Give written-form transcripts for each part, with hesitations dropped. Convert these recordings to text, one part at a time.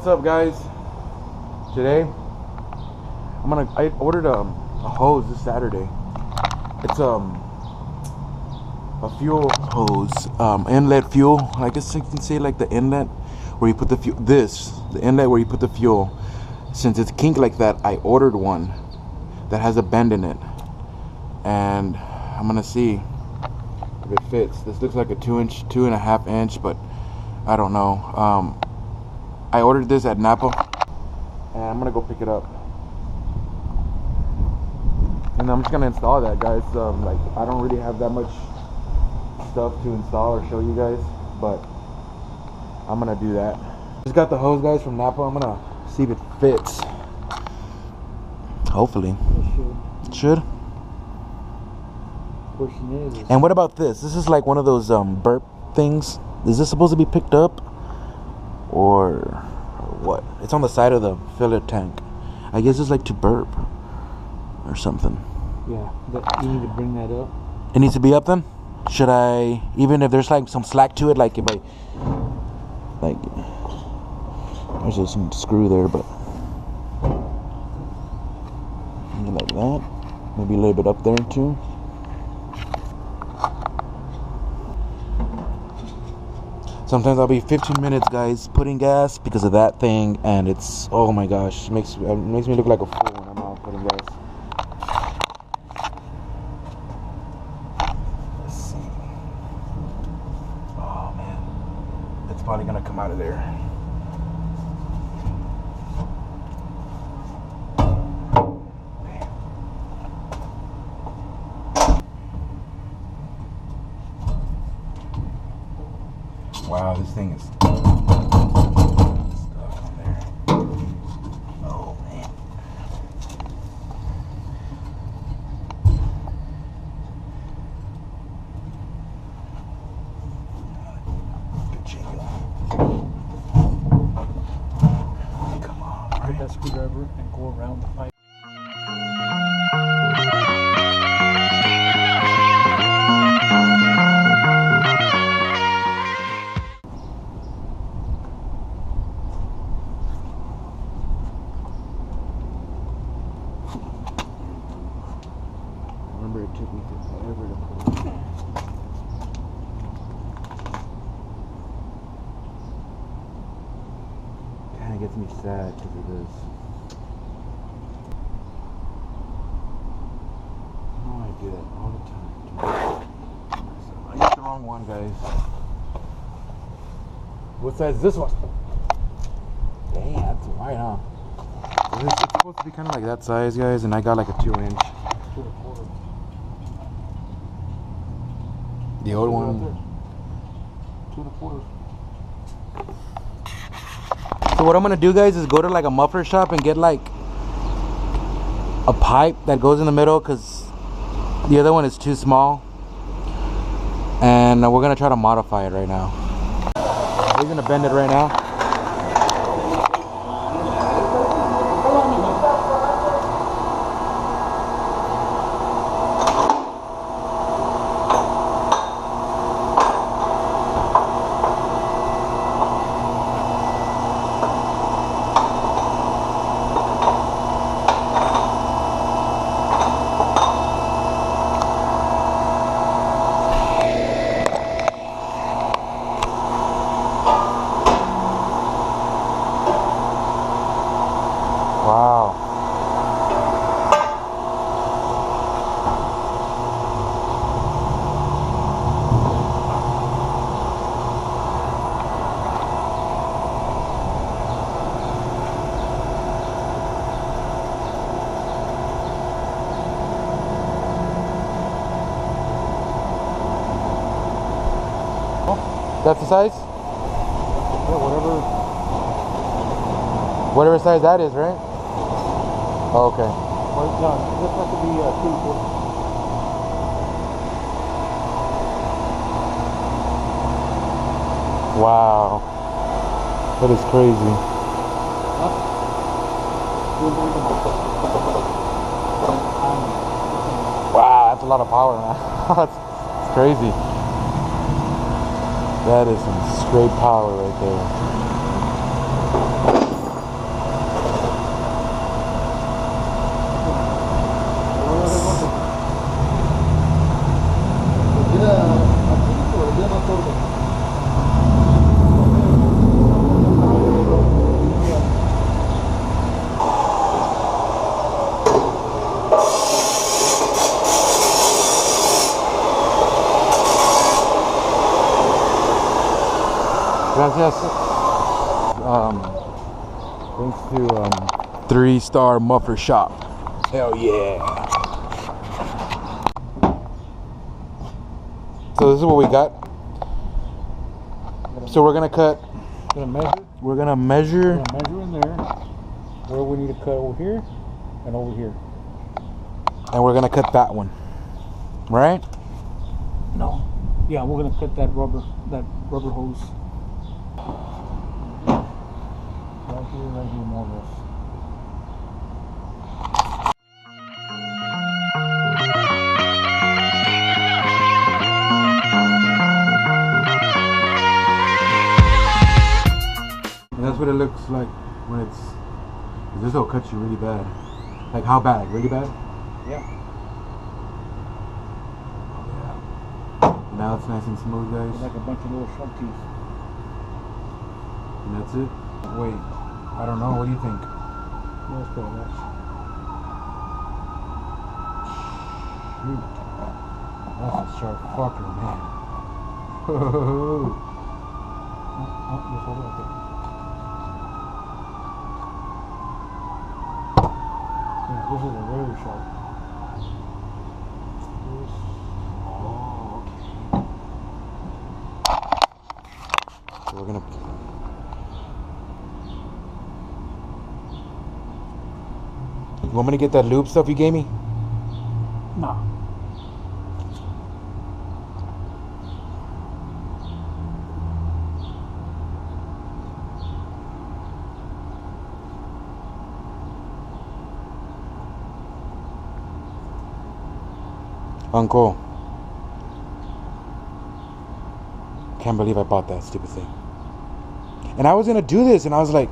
what's up, guys? Today I ordered a hose this Saturday. It's a fuel hose, inlet fuel. I guess you can say like the inlet where you put the fuel. The inlet where you put the fuel. Since it's kinked like that, I ordered one that has a bend in it, and I'm gonna see if it fits. This looks like a 2.5 inch, but I don't know. I ordered this at Napa, and I'm gonna go pick it up, and I'm just gonna install that, guys. Like, I don't really have that much stuff to install or show you guys, but I'm gonna do that. Just got the hose, guys, from Napa. I'm gonna see if it fits. Hopefully it should. Question is, and what about this? This is like one of those burp things. Is this supposed to be picked up or what? It's on the side of the filler tank. I guess it's like to burp or something. Yeah, you need to bring that up. It needs to be up then? Should I, even if there's like some slack to it, like if I, like, there's some screw there, but maybe like that. Maybe a little bit up there too. Sometimes I'll be 15 minutes, guys, putting gas because of that thing, and it's, oh my gosh, it makes me look like a fool when I'm out putting gas. Let's see. Oh man, it's probably gonna come out of there. Wow, this thing is stuck on there. Oh man. Good jingle. Come on, Take that screwdriver and go around the pipe. Remember, it took me forever to put it. Kind of gets me sad because of this. Oh, I do that all the time. I got the wrong one, guys. What size is this one? Dang, that's wide, huh? It's supposed to be kind of like that size, guys, and I got like a 2 inch. 2 1/4. The old one. 2 1/4. So what I'm gonna do, guys, is go to like a muffler shop and get like a pipe that goes in the middle, because the other one is too small, and we're gonna try to modify it right now. We're gonna bend it right now. Wow. That's the size? Yeah, Whatever size that is, right? Oh, okay. Well, no, this has to be 2 1/4. Wow. That is crazy. Huh? Wow, that's a lot of power, man. It's crazy. That is some straight power right there. Gracias. Thanks to 3-Star Muffler Shop. Hell yeah. So this is what we got. So we're gonna cut. Gonna measure. We're gonna measure. We're gonna measure in there. Where we need to cut over here and over here. And we're gonna cut that one. Right? No. Yeah, we're gonna cut that rubber hose. Right here, more or less. And that's what it looks like when it's. This will cut you really bad. Like how bad? Really bad? Yeah. Now it's nice and smooth, guys. Like a bunch of little shark teeth. And that's it. Wait, I don't know. What do you think? Yeah, let's put it that. Shoot. That's a sharp fucker, man. Just hold it right there. Yeah, this is a very sharp. So we're gonna. You want me to get that lube stuff you gave me? Nah. Uncle. Can't believe I bought that stupid thing. And I was gonna do this, and I was like,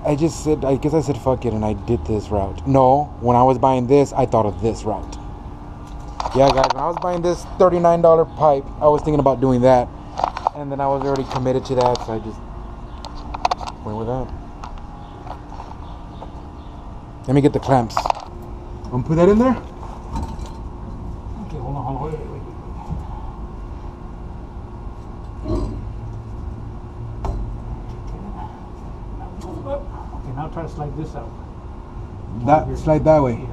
I guess I said fuck it, and I did this route. No, when I was buying this, I thought of this route. Yeah, guys, when I was buying this $39 pipe, I was thinking about doing that. And then I was already committed to that, so I just went with that. Let me get the clamps. I'm gonna put that in there? Okay, hold on, wait. Okay, now try to slide this out. Slide that way. Yeah.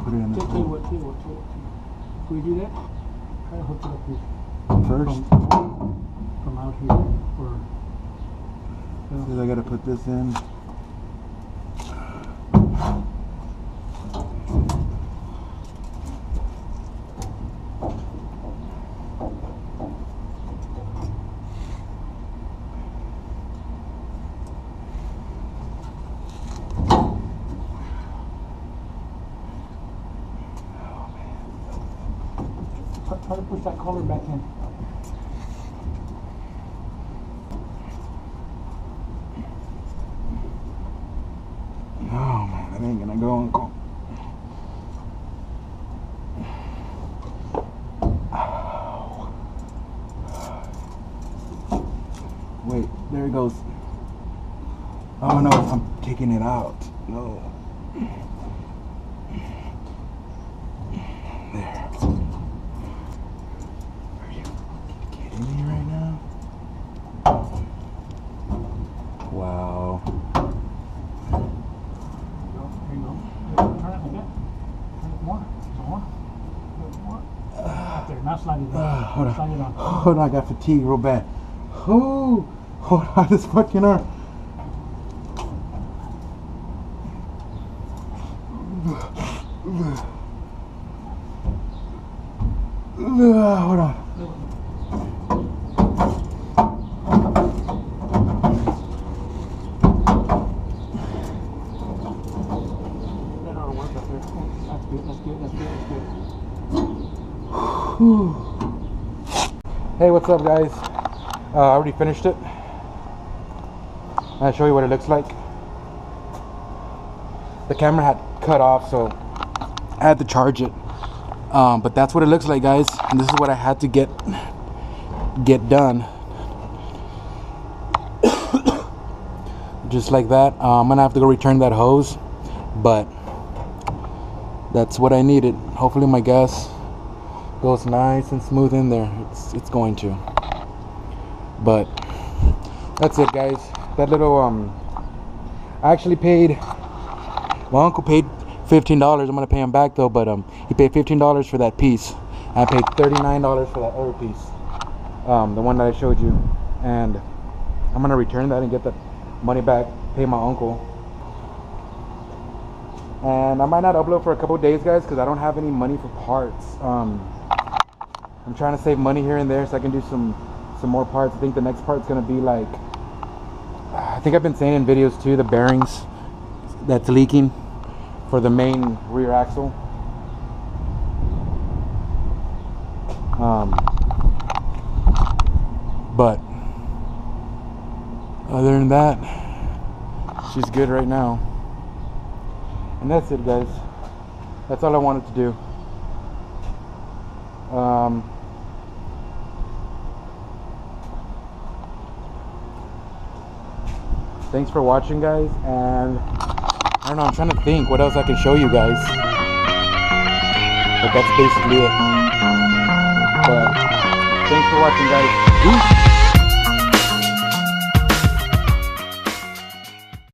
Put it in Tell you what. Can we do that? Try to hook it up here. first. From out here. Or, Because I gotta put this in. try to push that collar back in. Oh man, that ain't gonna go, Uncle. Wait, there it goes. Oh no, I'm taking it out. No. There. Are you kidding me right now? Wow. There you go. Turn it like that. Turn it more. Some more. There, now slide it on. Hold on. Slide it on. Hold on, I got fatigue real bad. Oh, hold on, this fucking arm. Hold on. That ought to work up there. That's good. Hey, what's up, guys? I already finished it. I'll show you what it looks like. the camera had cut off, so I had to charge it. But that's what it looks like, guys, and this is what I had to get done. Just like that. I'm gonna have to go return that hose, but that's what I needed. Hopefully my gas goes nice and smooth in there. It's going to. But that's it, guys. That little I actually paid, my uncle paid $15. I'm gonna pay him back though, but he paid $15 for that piece. I paid $39 for that other piece, the one that I showed you, and I'm gonna return that and get that money back, pay my uncle. And I might not upload for a couple days, guys, because I don't have any money for parts. I'm trying to save money here and there so I can do some more parts. I think the next part's gonna be like, I think I've been saying in videos too, the bearings that's leaking for the main rear axle. But other than that, she's good right now. And that's it, guys. That's all I wanted to do. Thanks for watching, guys, and I don't know, I'm trying to think what else I can show you guys, but that's basically it. But thanks for watching, guys. Peace.